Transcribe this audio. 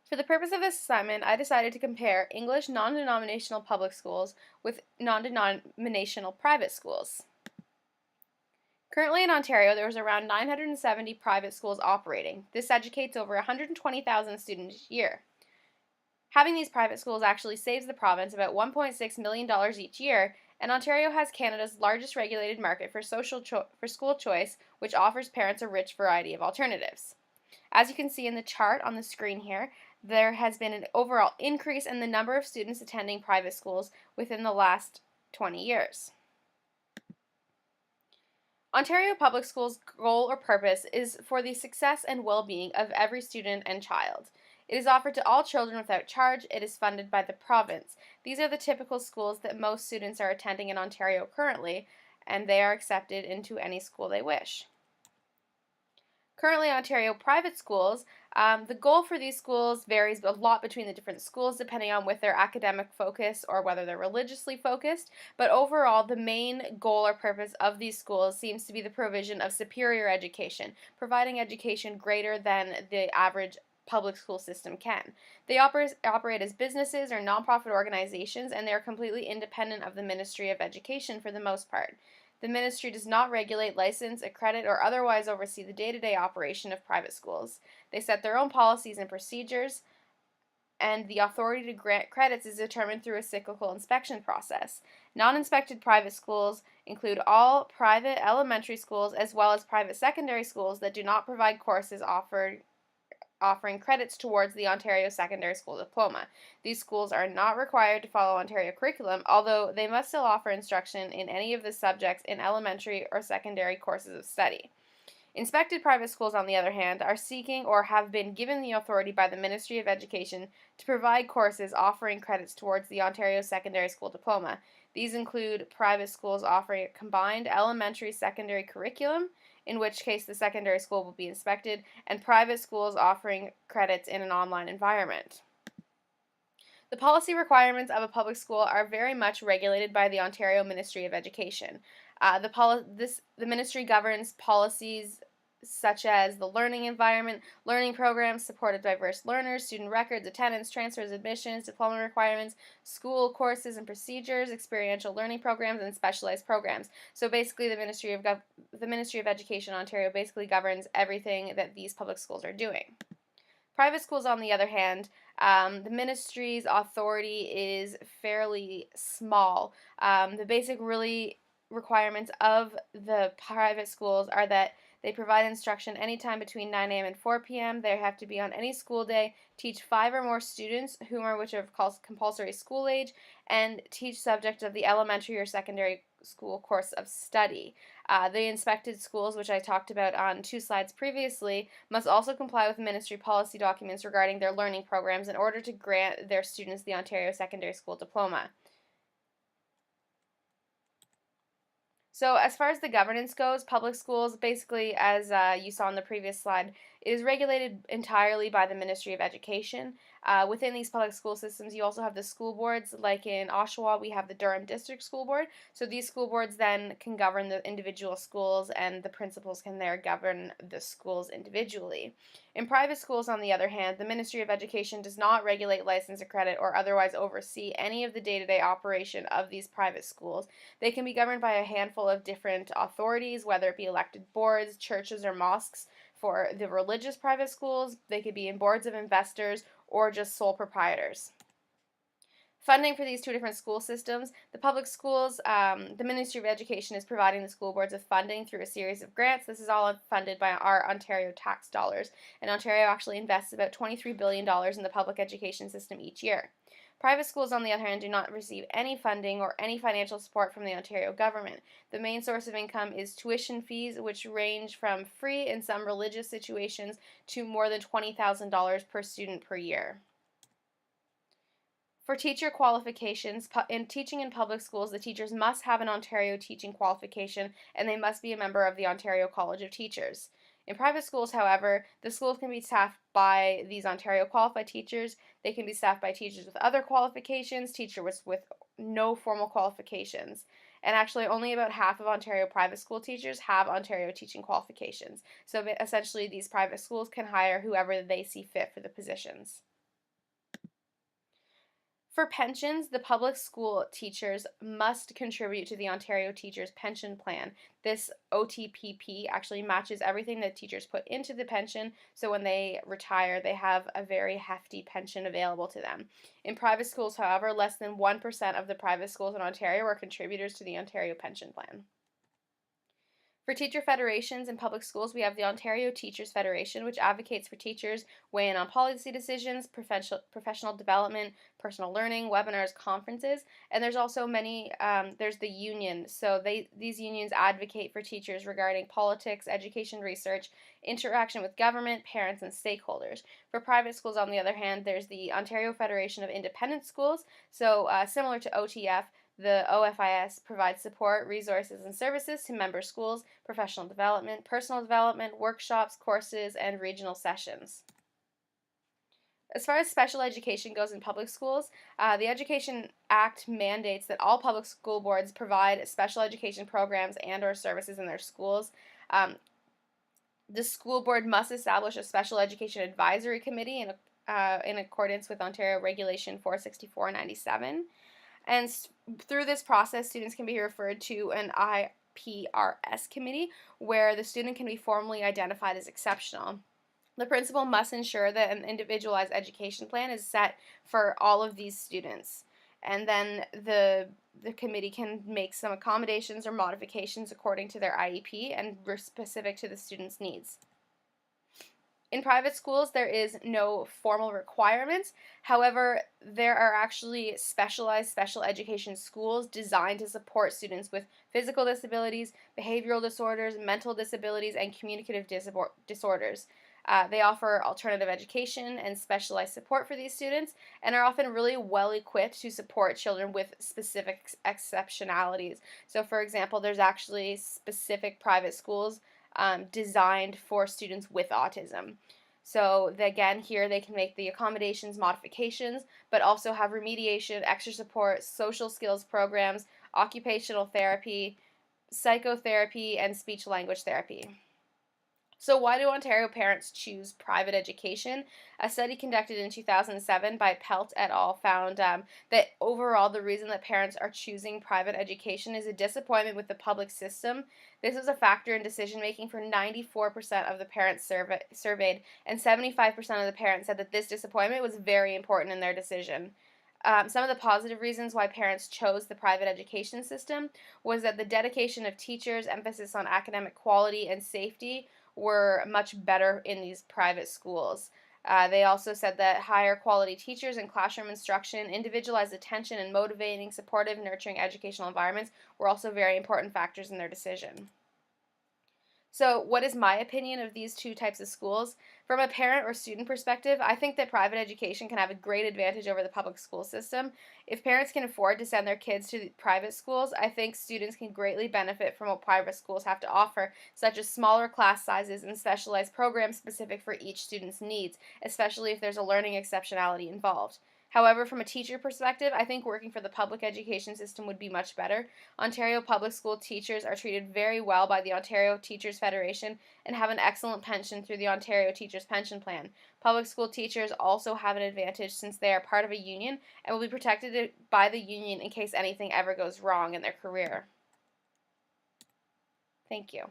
For the purpose of this assignment, I decided to compare English non-denominational public schools with non-denominational private schools. Currently in Ontario, there is around 970 private schools operating. This educates over 120,000 students each year. Having these private schools actually saves the province about $1.6 million each year, and Ontario has Canada's largest regulated market for school choice, which offers parents a rich variety of alternatives. As you can see in the chart on the screen here, there has been an overall increase in the number of students attending private schools within the last 20 years. Ontario Public Schools' goal or purpose is for the success and well-being of every student and child. It is offered to all children without charge. It is funded by the province. These are the typical schools that most students are attending in Ontario currently, and they are accepted into any school they wish. Currently, Ontario private schools, the goal for these schools varies a lot between the different schools depending on with their academic focus or whether they're religiously focused, but overall the main goal or purpose of these schools seems to be the provision of superior education, providing education greater than the average public school system can. They operate as businesses or nonprofit organizations, and they are completely independent of the Ministry of Education for the most part. The ministry does not regulate, license, accredit, or otherwise oversee the day-to-day operation of private schools. They set their own policies and procedures, and the authority to grant credits is determined through a cyclical inspection process. Non-inspected private schools include all private elementary schools as well as private secondary schools that do not provide courses offering credits towards the Ontario Secondary School Diploma. These schools are not required to follow Ontario curriculum, although they must still offer instruction in any of the subjects in elementary or secondary courses of study. Inspected private schools, on the other hand, are seeking or have been given the authority by the Ministry of Education to provide courses offering credits towards the Ontario Secondary School Diploma. These include private schools offering a combined elementary-secondary curriculum, in which case the secondary school will be inspected, and private schools offering credits in an online environment. The policy requirements of a public school are very much regulated by the Ontario Ministry of Education. The ministry governs policies such as the learning environment, learning programs, support of diverse learners, student records, attendance, transfers, admissions, diploma requirements, school courses and procedures, experiential learning programs, and specialized programs. So basically, the Ministry of Education in Ontario basically governs everything that these public schools are doing. Private schools, on the other hand, the ministry's authority is fairly small. The basic requirements of the private schools are that they provide instruction anytime between 9 a.m. and 4 p.m. They have to be on any school day, teach 5 or more students which are called compulsory school age, and teach subjects of the elementary or secondary school course of study. The inspected schools, which I talked about on 2 slides previously, must also comply with ministry policy documents regarding their learning programs in order to grant their students the Ontario Secondary School Diploma. So as far as the governance goes, public schools, basically, as you saw on the previous slide, is regulated entirely by the Ministry of Education. Within these public school systems, you also have the school boards. Like in Oshawa, we have the Durham District School Board. So these school boards then can govern the individual schools, and the principals can there govern the schools individually. In private schools, on the other hand, the Ministry of Education does not regulate, license, accredit, or otherwise oversee any of the day-to-day operation of these private schools. They can be governed by a handful of different authorities, whether it be elected boards, churches, or mosques. For the religious private schools, they could be in boards of investors or just sole proprietors. Funding for these 2 different school systems, the public schools, the Ministry of Education is providing the school boards with funding through a series of grants. This is all funded by our Ontario tax dollars, and Ontario actually invests about $23 billion in the public education system each year. Private schools, on the other hand, do not receive any funding or any financial support from the Ontario government. The main source of income is tuition fees, which range from free in some religious situations to more than $20,000 per student per year. For teacher qualifications, in teaching in public schools, the teachers must have an Ontario teaching qualification, and they must be a member of the Ontario College of Teachers. In private schools, however, the schools can be staffed by these Ontario qualified teachers. They can be staffed by teachers with other qualifications, teachers with no formal qualifications. And actually, only about half of Ontario private school teachers have Ontario teaching qualifications. So essentially, these private schools can hire whoever they see fit for the positions. For pensions, the public school teachers must contribute to the Ontario Teachers Pension Plan. This OTPP actually matches everything that teachers put into the pension, so when they retire, they have a very hefty pension available to them. In private schools, however, less than 1% of the private schools in Ontario are contributors to the Ontario Pension Plan. For teacher federations in public schools, we have the Ontario Teachers Federation, which advocates for teachers, weigh in on policy decisions, professional development, personal learning, webinars, conferences, and there's also there's the union. So these unions advocate for teachers regarding politics, education research, interaction with government, parents, and stakeholders. For private schools, on the other hand, there's the Ontario Federation of Independent Schools. So similar to OTF, the OFIS provides support, resources, and services to member schools, professional development, personal development, workshops, courses, and regional sessions. As far as special education goes in public schools, the Education Act mandates that all public school boards provide special education programs and/or services in their schools. The school board must establish a special education advisory committee in accordance with Ontario Regulation 464/97. And through this process, students can be referred to an IPRS committee where the student can be formally identified as exceptional. The principal must ensure that an individualized education plan is set for all of these students. And then the committee can make some accommodations or modifications according to their IEP and specific to the student's needs. In private schools, there is no formal requirements. However, there are actually specialized special education schools designed to support students with physical disabilities, behavioral disorders, mental disabilities, and communicative disorders. They offer alternative education and specialized support for these students and are often really well equipped to support children with specific exceptionalities. So, for example, there's actually specific private schools designed for students with autism. So again, here they can make the accommodations, modifications, but also have remediation, extra support, social skills programs, occupational therapy, psychotherapy, and speech language therapy. So why do Ontario parents choose private education? A study conducted in 2007 by Pelt et al. Found that overall the reason that parents are choosing private education is a disappointment with the public system. This is a factor in decision making for 94% of the parents surveyed, and 75% of the parents said that this disappointment was very important in their decision. Some of the positive reasons why parents chose the private education system was that the dedication of teachers, emphasis on academic quality and safety were much better in these private schools. They also said that higher quality teachers and classroom instruction, individualized attention, and motivating, supportive, nurturing educational environments were also very important factors in their decision. So, what is my opinion of these two types of schools? From a parent or student perspective, I think that private education can have a great advantage over the public school system. If parents can afford to send their kids to private schools, I think students can greatly benefit from what private schools have to offer, such as smaller class sizes and specialized programs specific for each student's needs, especially if there's a learning exceptionality involved. However, from a teacher perspective, I think working for the public education system would be much better. Ontario public school teachers are treated very well by the Ontario Teachers Federation and have an excellent pension through the Ontario Teachers Pension Plan. Public school teachers also have an advantage since they are part of a union and will be protected by the union in case anything ever goes wrong in their career. Thank you.